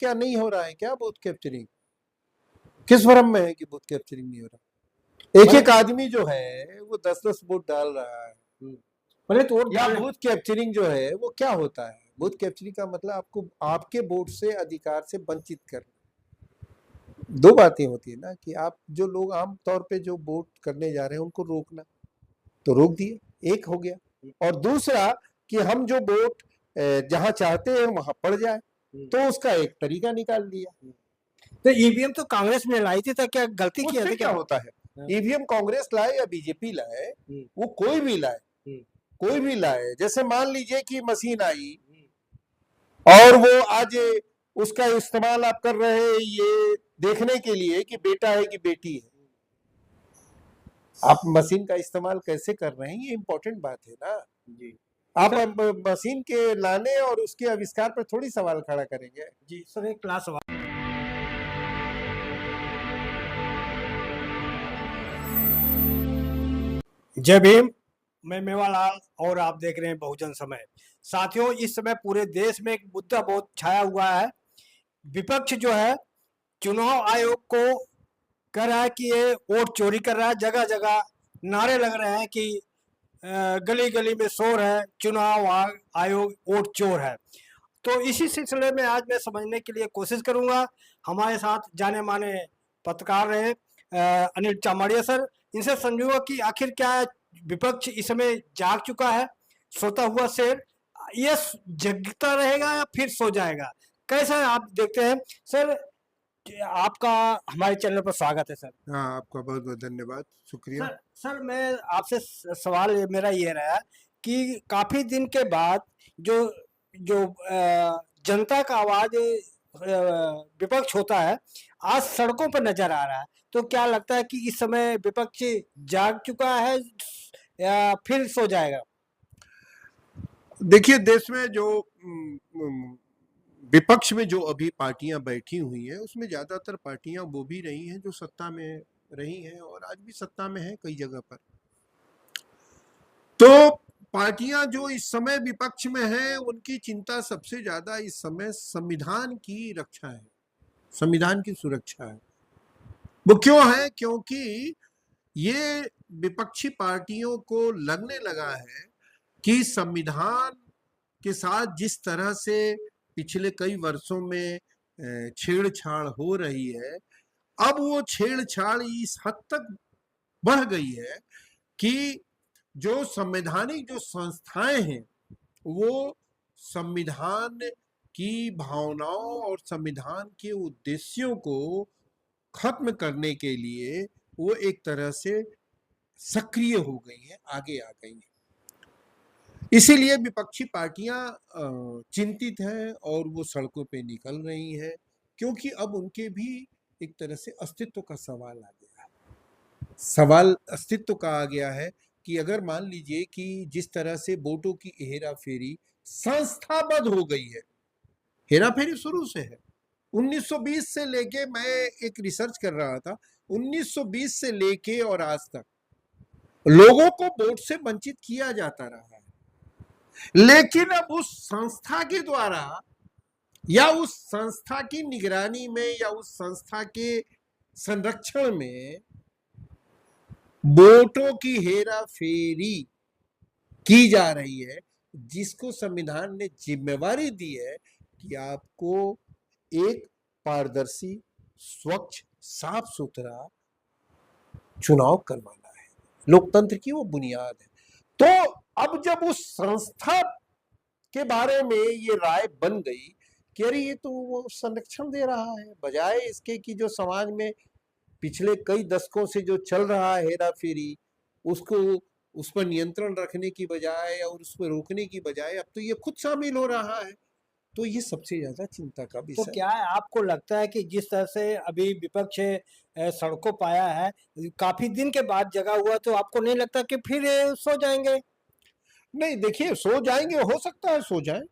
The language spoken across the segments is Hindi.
क्या नहीं हो रहा है क्या बूथ कैप्चरिंग? किस भ्रम में है कि बूथ कैप्चरिंग नहीं हो रहा? एक एक आदमी जो है वो 10-10 वोट डाल रहा है। पहले तो या बूथ कैप्चरिंग जो है वो क्या होता है? बूथ कैप्चरिंग का मतलब आपको आपके वोट से अधिकार से वंचित करना। दो बातें होती है ना, कि आप जो लोग आम तौर पे जो वोट करने जा रहे हैं उनको रोकना, तो रोक दिए, एक हो गया। और दूसरा कि हम जो वोट जहां चाहते हैं वहां पड़ जाए, तो उसका एक तरीका निकाल दिया। तो ईवीएम तो कांग्रेस ने लाई थी, तो क्या गलती किया उससे था क्या होता है? ईवीएम कांग्रेस लाए या बीजेपी लाए, वो कोई भी लाए, कोई भी लाए, जैसे मान लीजिए कि मशीन आई और वो आज उसका इस्तेमाल आप कर रहे हैं ये देखने के लिए कि बेटा है कि बेटी है, आप मशीन का इस्तेमाल कैसे कर रहे हैं ये इंपॉर्टेंट बात है ना जी। आप मशीन के लाने और उसके आविष्कार पर थोड़ी सवाल खड़ा करेंगे जी। सर एक क्लास सवाल, जय भीम, मैं मेवालाल और आप देख रहे हैं बहुजन समय। साथियों, इस समय पूरे देश में एक मुद्दा बहुत छाया हुआ है। विपक्ष जो है चुनाव आयोग को कह रहा है कि ये वोट चोरी कर रहा है, जगह जगह नारे लग रहे हैं कि गली गली में शोर है, चुनाव आयोग वोट चोर है। तो इसी सिलसिले में आज मैं समझने के लिए कोशिश करूंगा। हमारे साथ जाने माने पत्रकार रहे अनिल चामाड़िया सर, इनसे समझूंगा कि आखिर क्या विपक्ष इस समय जाग चुका है, सोता हुआ शेर, ये जगता रहेगा या फिर सो जाएगा, कैसा आप देखते हैं सर? आपका हमारे चैनल पर स्वागत है सर। हाँ, आपका बहुत बहुत धन्यवाद, शुक्रिया। सर मैं आपसे सवाल मेरा ये रहा कि काफी दिन के बाद जो जो जनता का आवाज विपक्ष होता है, आज सड़कों पर नजर आ रहा है। तो क्या लगता है कि इस समय विपक्ष जाग चुका है या फिर सो जाएगा? देखिए, देश में जो विपक्ष में जो अभी पार्टियां बैठी हुई हैं उसमें ज्यादातर पार्टियां वो भी रही हैं जो सत्ता में रही हैं और आज भी सत्ता में हैं कई जगह पर। तो पार्टियां जो इस समय विपक्ष में हैं उनकी चिंता सबसे ज्यादा इस समय संविधान की रक्षा है, संविधान की सुरक्षा है। वो क्यों है? क्योंकि ये विपक्षी पार्टियों को लगने लगा है कि संविधान के साथ जिस तरह से पिछले कई वर्षों में छेड़छाड़ हो रही है, अब वो छेड़छाड़ इस हद तक बढ़ गई है कि जो संवैधानिक जो संस्थाएं हैं वो संविधान की भावनाओं और संविधान के उद्देश्यों को खत्म करने के लिए वो एक तरह से सक्रिय हो गई है, आगे आ गई है। इसीलिए विपक्षी पार्टियां चिंतित हैं और वो सड़कों पे निकल रही हैं, क्योंकि अब उनके भी एक तरह से अस्तित्व का सवाल आ गया है। सवाल अस्तित्व का आ गया है कि अगर मान लीजिए कि जिस तरह से वोटों की हेरा फेरी संस्थाबद्ध हो गई है, हेरा फेरी शुरू से है 1920 से लेके, मैं एक रिसर्च कर रहा था, 1920 से लेके और आज तक लोगों को वोट से वंचित किया जाता रहा है। लेकिन अब उस संस्था के द्वारा या उस संस्था की निगरानी में या उस संस्था के संरक्षण में वोटों की हेरा फेरी की जा रही है, जिसको संविधान ने जिम्मेवारी दी है कि आपको एक पारदर्शी, स्वच्छ, साफ सुथरा चुनाव करवाना है। लोकतंत्र की वो बुनियाद है। तो अब जब उस संस्था के बारे में ये राय बन गई कि अरे ये तो वो संरक्षण दे रहा है, बजाय इसके कि जो समाज में पिछले कई दशकों से जो चल रहा है हेरा फेरी, उसको उस पर नियंत्रण रखने की बजाय और उस पर रोकने की बजाय अब तो ये खुद शामिल हो रहा है। तो ये सबसे ज्यादा चिंता का विषय। तो क्या आपको लगता है कि जिस तरह से अभी विपक्ष सड़कों पाया है, काफी दिन के बाद जगा हुआ, तो आपको नहीं लगता कि फिर सो जाएंगे? नहीं, देखिए, सो जाएंगे, हो सकता है सो जाए,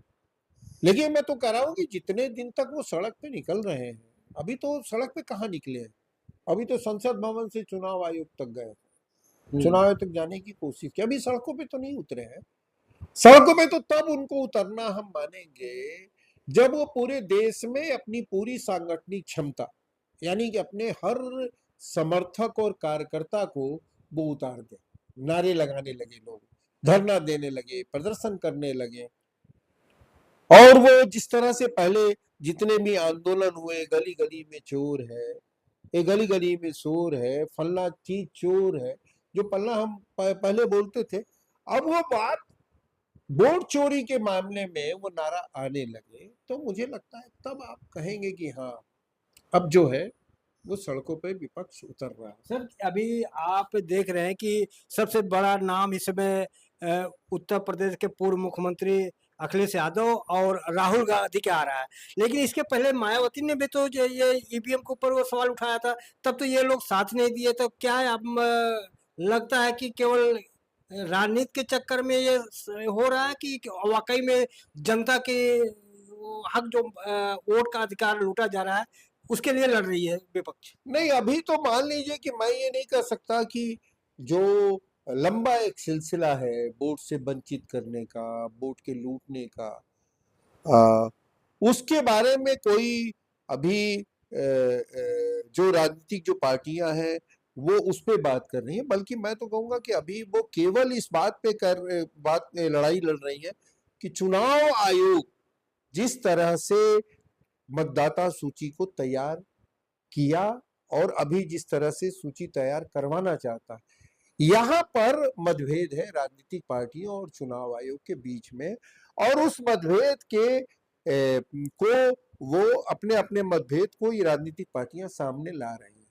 लेकिन मैं तो कह रहा हूँ कि जितने दिन तक वो सड़क पे निकल रहे हैं, अभी तो सड़क पे कहाँ निकले हैं, अभी तो संसद भवन से चुनाव आयोग तक गए, चुनाव आयोग तक जाने की कोशिश की, अभी सड़कों पे तो नहीं उतरे हैं। सड़कों पे तो तब उनको उतरना हम मानेंगे जब वो पूरे देश में अपनी पूरी सांगठनिक क्षमता, यानी कि अपने हर समर्थक और कार्यकर्ता को वो उतार दे, नारे लगाने लगे, लोग धरना देने लगे, प्रदर्शन करने लगे। और वो जिस तरह से पहले जितने भी आंदोलन हुए, गली गली में चोर है, ये गली गली में शोर है, फल्ला चीज चोर है, जो पल्ला हम पहले बोलते थे, अब वो बात वोट चोरी के मामले में वो नारा आने लगे, तो मुझे लगता है तब आप कहेंगे कि हाँ, अब जो है वो सड़कों पे विपक्ष उतर रहा है। सर अभी आप देख रहे हैं कि सबसे बड़ा नाम इस समय उत्तर प्रदेश के पूर्व मुख्यमंत्री अखिलेश यादव और राहुल गांधी का आ रहा है, लेकिन इसके पहले मायावती ने भी तो ये ईवीएम के ऊपर वो सवाल उठाया था, तब तो ये लोग साथ नहीं दिए। तो क्या है, अब लगता है कि केवल राजनीति के चक्कर में ये हो रहा है कि वाकई में जनता के हक जो वोट का अधिकार लूटा जा रहा है उसके लिए लड़ रही है विपक्ष? नहीं, अभी तो मान लीजिए कि मैं ये नहीं कह सकता कि जो लंबा एक सिलसिला है वोट से वंचित करने का, वोट के लूटने का, उसके बारे में कोई अभी जो राजनीतिक जो पार्टियां हैं वो उस पे बात कर रही है, बल्कि मैं तो कहूंगा कि अभी वो केवल इस बात पे लड़ाई लड़ रही है कि चुनाव आयोग जिस तरह से मतदाता सूची को तैयार किया और अभी जिस तरह से सूची तैयार करवाना चाहता है, यहाँ पर मतभेद है राजनीतिक पार्टियों और चुनाव आयोग के बीच में, और उस मतभेद के को वो अपने अपने मतभेद को ये राजनीतिक पार्टियां सामने ला रही हैं।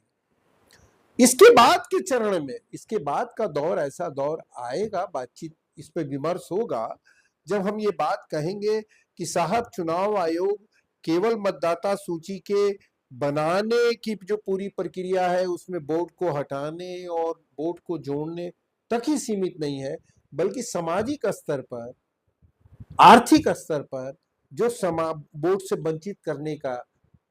इसके बाद के चरण में, इसके बाद का दौर ऐसा दौर आएगा, बातचीत इस पे विमर्श होगा, जब हम ये बात कहेंगे कि साहब चुनाव आयोग केवल मतदाता सूची के बनाने की जो पूरी प्रक्रिया है उसमें वोट को हटाने और वोट को जोड़ने तक ही सीमित नहीं है, बल्कि सामाजिक स्तर पर, आर्थिक स्तर पर जो वोट से वंचित करने का,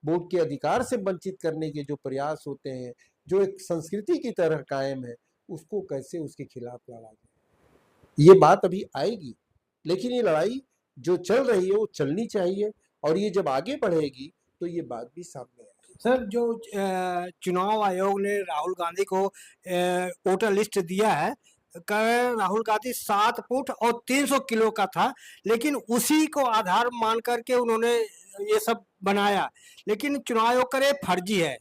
वोट के अधिकार से वंचित करने के जो प्रयास होते हैं, जो एक संस्कृति की तरह कायम है, उसको कैसे उसके खिलाफ लड़ा जाए, ये बात अभी आएगी। लेकिन ये लड़ाई जो चल रही है वो चलनी चाहिए, और ये जब आगे बढ़ेगी तो ये बात भी सामने आएगी। सर जो चुनाव आयोग ने राहुल गांधी को वोटर लिस्ट दिया है, राहुल गांधी 7 फुट और 300 किलो का था, लेकिन उसी को आधार मान करके उन्होंने ये सब बनाया, लेकिन चुनाव आयोग करे फर्जी है।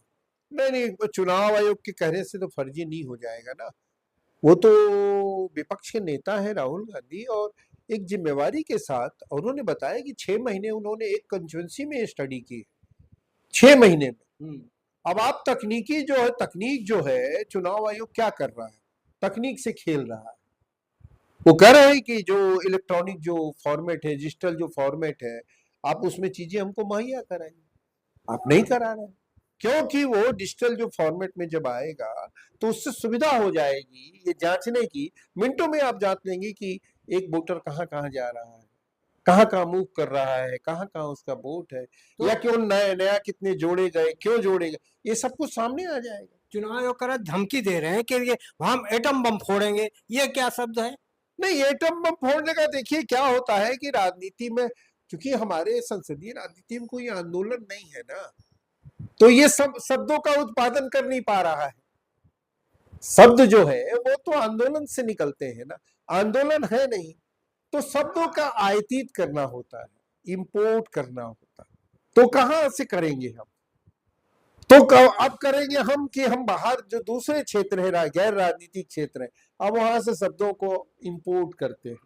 नहीं, चुनाव आयोग के कहने से तो फर्जी नहीं हो जाएगा ना, वो तो विपक्ष के नेता है राहुल गांधी, और एक जिम्मेवारी के साथ उन्होंने बताया कि 6 महीने उन्होंने एक कंस्टिट्यूंसी में स्टडी की, 6 महीने में। अब आप तकनीकी जो है, तकनीक जो है, चुनाव आयोग क्या कर रहा है, तकनीक से खेल रहा है। वो कह रहे हैं कि जो इलेक्ट्रॉनिक जो फॉर्मेट है, डिजिटल जो फॉर्मेट है, आप उसमें चीजें हमको मुहैया कराइए, आप नहीं करा रहे, क्योंकि वो डिजिटल जो फॉर्मेट में जब आएगा तो उससे सुविधा हो जाएगी ये जांचने की, मिनटों में आप जांच लेंगे कि एक वोटर कहाँ कहाँ जा रहा है, कहाँ कहाँ मूव कर रहा है, कहाँ कहाँ उसका वोट है, या क्यों नया कितने जोड़े गए, क्यों जोड़े गए, ये सब कुछ सामने आ जाएगा। चुनाव आयोग कर धमकी दे रहे हैं कि ये हम एटम बम फोड़ेंगे, ये क्या शब्द है? नहीं, एटम बम फोड़ने का देखिए क्या होता है कि राजनीति में, क्योंकि हमारे संसदीय राजनीति में कोई आंदोलन नहीं है ना, तो ये सब शब्दों का उत्पादन कर नहीं पा रहा है। शब्द जो है वो तो आंदोलन से निकलते हैं ना, आंदोलन है नहीं, तो शब्दों का आयातित करना होता है, इंपोर्ट करना होता है, तो कहां से करेंगे हम, तो अब करेंगे हम कि हम बाहर जो दूसरे क्षेत्र है, गैर राजनीतिक क्षेत्र है, अब वहां से शब्दों को इंपोर्ट करते हैं।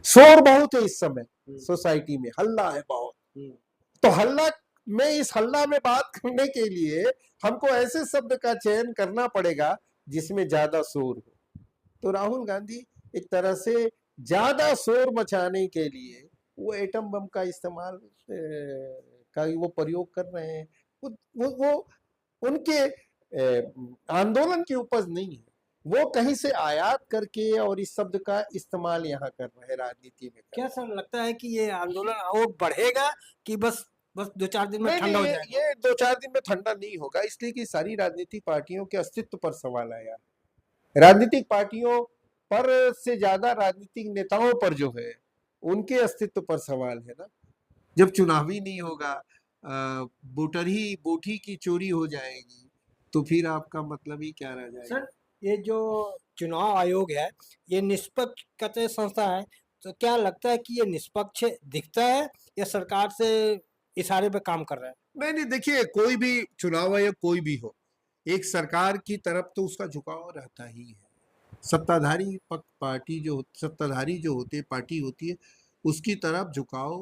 शोर बहुत है इस समय सोसाइटी में, हल्ला है बहुत, तो हल्ला में, इस हल्ला में बात करने के लिए हमको ऐसे शब्द का चयन करना पड़ेगा जिसमें ज्यादा शोर हो। तो राहुल गांधी एक तरह से ज्यादा शोर मचाने के लिए वो एटम बम का इस्तेमाल का वो प्रयोग कर रहे हैं। वो उनके आंदोलन की उपज नहीं है, वो कहीं से आयात करके और इस शब्द का इस्तेमाल यहाँ कर रहे हैं राजनीति में। क्या सर लगता है कि ये आंदोलन और बढ़ेगा कि बस 2-4 दिन में ठंडा हो जाएगा? ये 2-4 दिन में ठंडा नहीं होगा, इसलिए कि सारी राजनीतिक पार्टियों के अस्तित्व पर सवाल आया। राजनीतिक पार्टियों पर से ज्यादा राजनीतिक नेताओं पर जो है उनके अस्तित्व पर सवाल है ना। जब चुनाव ही नहीं होगा, बोट ही की चोरी हो जाएगी, तो फिर आपका मतलब ही क्या रह जाएगा। सर, ये जो चुनाव आयोग है, ये निष्पक्ष कतई संस्था है, तो क्या लगता है कि ये निष्पक्ष दिखता है या सरकार से इशारे पे काम कर रहा है? नहीं नहीं, देखिए कोई भी चुनाव है या कोई भी हो, एक सरकार की तरफ तो उसका झुकाव रहता ही है। सत्ताधारी सत्ताधारी जो होते पार्टी होती है, उसकी तरफ झुकाव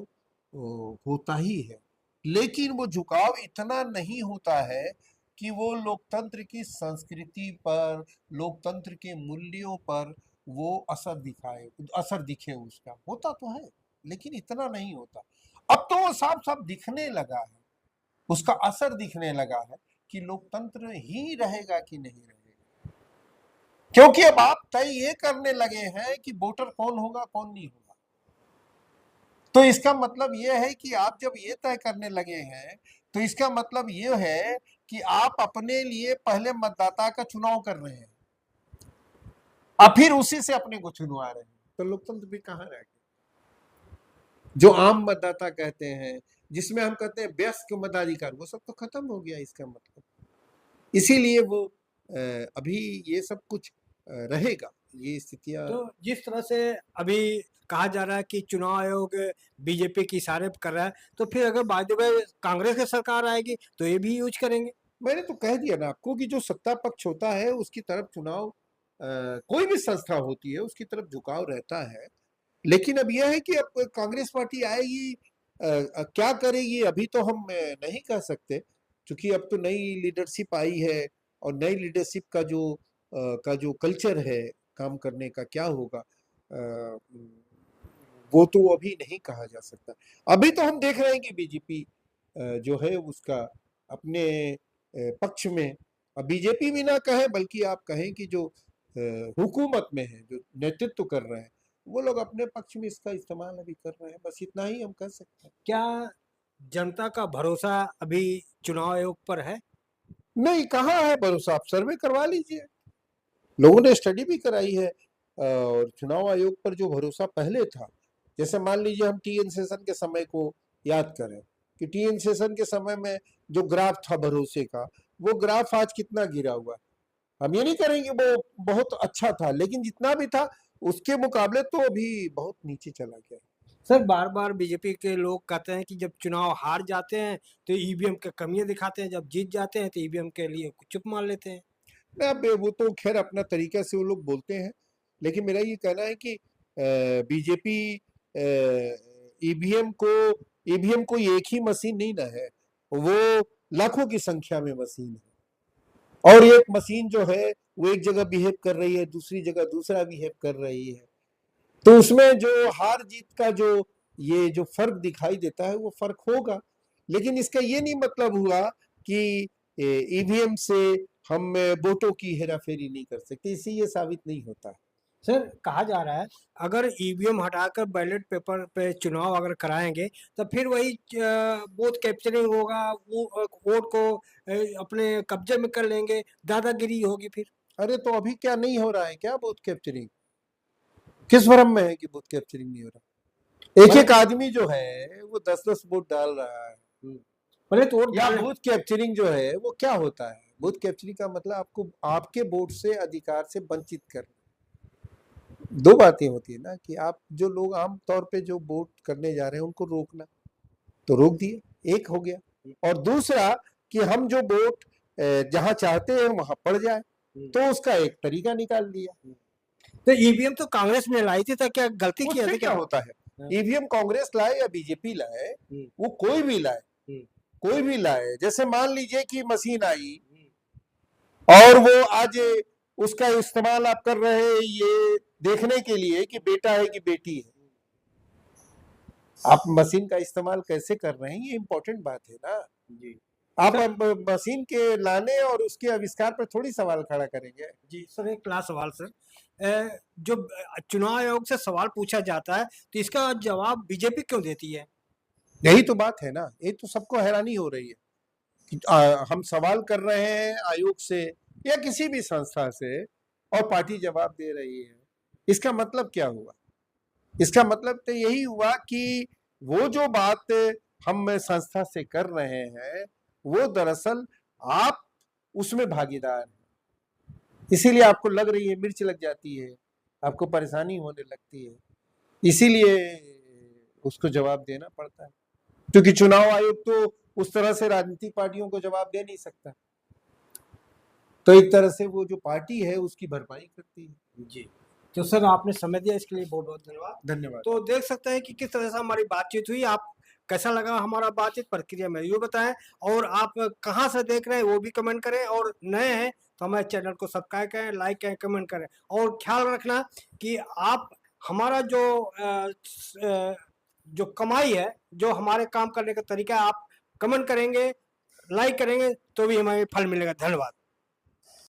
होता ही है, लेकिन वो झुकाव इतना नहीं होता है कि वो लोकतंत्र की संस्कृति पर, लोकतंत्र के मूल्यों पर वो असर दिखे। उसका होता तो है, लेकिन इतना नहीं होता। अब तो वो साफ साफ दिखने लगा है, उसका असर दिखने लगा है कि लोकतंत्र ही रहेगा कि नहीं रहेगा, क्योंकि अब आप तय ये करने लगे हैं कि वोटर कौन होगा कौन नहीं होगा। तो इसका मतलब ये है कि आप जब ये तय करने लगे हैं, तो इसका मतलब ये है कि आप अपने लिए पहले मतदाता का चुनाव कर रहे हैं और फिर उसी से अपने को चुनवा रहे हैं। तो लोकतंत्र भी कहाँ रह गया? जो आम मतदाता कहते हैं, जिसमें हम कहते हैं वयस्क मताधिकार, वो सब तो खत्म हो गया इसका मतलब। इसीलिए वो अभी ये सब कुछ रहेगा, ये स्थितियां। तो जिस तरह से अभी कहा जा रहा है कि चुनाव आयोग बीजेपी के इशारे पे कर रहा है, तो फिर अगर बाद में कांग्रेस की सरकार आएगी तो ये भी यूज करेंगे। मैंने तो कह दिया ना आपको कि जो सत्ता पक्ष होता है उसकी तरफ चुनाव, कोई भी संस्था होती है उसकी तरफ झुकाव रहता है। लेकिन अब यह है कि अब कांग्रेस पार्टी आएगी, क्या करेगी अभी तो हम नहीं कह सकते, क्योंकि अब तो नई लीडरशिप आई है, और नई लीडरशिप का जो कल्चर है काम करने का क्या होगा, वो तो अभी नहीं कहा जा सकता। अभी तो हम देख रहे हैं कि बीजेपी जो है उसका अपने पक्ष में, बीजेपी भी ना कहे बल्कि आप कहें कि जो हुकूमत में है, जो नेतृत्व कर रहे हैं, वो लोग अपने पक्ष में इसका इस्तेमाल अभी कर रहे हैं। बस इतना ही हम कह सकते हैं। क्या जनता का भरोसा अभी चुनाव आयोग पर है? नहीं, कहाँ है भरोसा? आप सर्वे करवा लीजिए, लोगों ने स्टडी भी कराई है। और चुनाव आयोग पर जो भरोसा पहले था, जैसे मान लीजिए हम टीएन सेशन के समय को याद करें कि टीएन सेशन के समय में जो ग्राफ था भरोसे का, वो ग्राफ आज कितना गिरा हुआ है। हम ये नहीं करेंगे वो बहुत अच्छा था, लेकिन जितना भी था उसके मुकाबले तो अभी बहुत नीचे चला गया। सर, बार बार बीजेपी के लोग कहते हैं कि जब चुनाव हार जाते हैं तो ईवीएम की कमियां दिखाते हैं, जब जीत जाते हैं तो ईवीएम के लिए चुप मान लेते हैं। ना, अब वो तो खैर अपना तरीका से वो लोग बोलते हैं, लेकिन मेरा ये कहना है कि बीजेपी ईवीएम कोई एक ही मशीन नहीं ना है, वो लाखों की संख्या में मशीन है, और एक मशीन जो है वो एक जगह बिहेव कर रही है, दूसरी जगह दूसरा बिहेव कर रही है। तो उसमें जो हार जीत का ये जो फर्क दिखाई देता है वो फर्क होगा, लेकिन इसका ये नहीं मतलब हुआ कि ईवीएम से हम वोटों की हेराफेरी नहीं कर सकते, इससे ये साबित नहीं होता है। सर, कहा जा रहा है अगर ईवीएम हटाकर बैलेट पेपर पे चुनाव अगर कराएंगे तो फिर वही बूथ कैप्चरिंग होगा, वो वोट को अपने कब्जे में कर लेंगे, दादागिरी होगी फिर। अरे तो अभी क्या नहीं हो रहा है क्या बूथ कैप्चरिंग? किस भ्रम में है कि बूथ कैप्चरिंग नहीं हो रहा? एक एक आदमी जो है वो 10-10 वोट डाल रहा है। पहले तो वोट या डालने- बूथ कैप्चरिंग जो है वो क्या होता है? बूथ कैप्चरिंग का मतलब आपको आपके वोट से अधिकार से वंचित करना। दो बातें होती है ना, कि आप जो लोग आम तौर पे जो वोट करने जा रहे हैं उनको रोकना, तो रोक दिए, एक हो गया। और दूसरा कि हम जो वोट जहां चाहते हैं वहां पड़ जाए, तो उसका एक तरीका निकाल दिया। तो ईवीएम तो कांग्रेस ने लाई थी, तो क्या गलती किया उससे था क्या क्या? होता है? ईवीएम कांग्रेस लाए या बीजेपी लाए, वो कोई भी लाए, कोई भी लाए, जैसे मान लीजिए कि मशीन आई और वो आज उसका इस्तेमाल आप कर रहे हैं ये देखने के लिए कि बेटा है कि बेटी है, आप मशीन का इस्तेमाल कैसे कर रहे हैं ये इंपॉर्टेंट बात है ना जी। आप मशीन के लाने और उसके आविष्कार पर थोड़ी सवाल खड़ा करेंगे। जी सर, एक लास्ट सवाल सर, जो चुनाव आयोग से सवाल पूछा जाता है तो इसका जवाब बीजेपी क्यों देती है? यही तो बात है ना, ये तो सबको हैरानी हो रही है कि हम सवाल कर रहे हैं आयोग से या किसी भी संस्था से और पार्टी जवाब दे रही है। इसका मतलब क्या हुआ? इसका मतलब तो यही हुआ कि वो जो बात हम संस्था से कर रहे हैं वो दरअसल आप उसमें भागीदार हैं, इसीलिए आपको लग रही है, मिर्च लग जाती है, आपको परेशानी होने लगती है, इसीलिए उसको जवाब देना पड़ता है, क्योंकि चुनाव आयोग तो उस तरह से राजनीतिक पार्टियों को जवाब दे नहीं सकता, तो एक तरह से वो जो पार्टी है उसकी भरपाई करती है। जी, तो सर आपने समय दिया इसके लिए बहुत बहुत धन्यवाद। धन्यवाद। तो देख सकते हैं कि किस तरह से हमारी बातचीत हुई। आप कैसा लगा हमारा बातचीत, प्रक्रिया में ये बताएं, और आप कहाँ से देख रहे हैं वो भी कमेंट करें, और नए हैं तो हमारे चैनल को सब्सक्राइब करें, लाइक करें, कमेंट करें, और ख्याल रखना कि आप हमारा जो कमाई है, जो हमारे काम करने का तरीका है, आप कमेंट करेंगे, लाइक करेंगे तो भी हमें फल मिलेगा। धन्यवाद।